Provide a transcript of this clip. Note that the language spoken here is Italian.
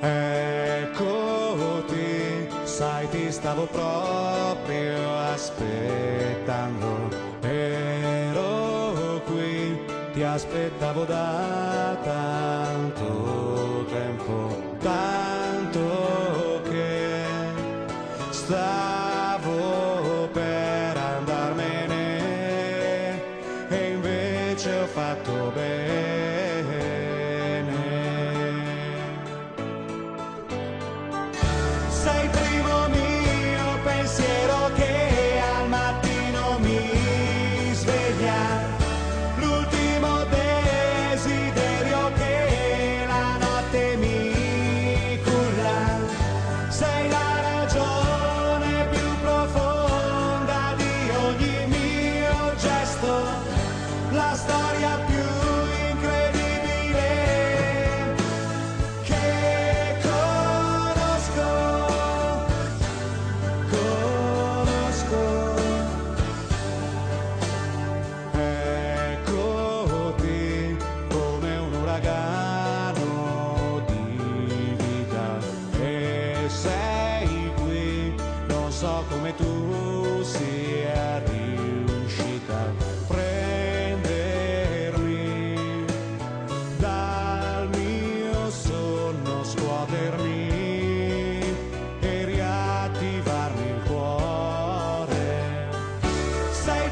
Eccoti, sai, ti stavo proprio aspettando. Ero qui, ti aspettavo da tanto tempo, tanto che stavo per andarmene e invece ho fatto bene. Sei il primo mio pensiero che al mattino mi sveglia, l'ultimo desiderio che la notte mi culla. Sei la ragione più profonda di ogni mio gesto, la storia più incredibile che conosco. Eccoti come un uragano di vita e sei qui, non so come tu sia riuscita a prendermi dal mio sonno, scuotermi e riattivarmi il cuore. Sei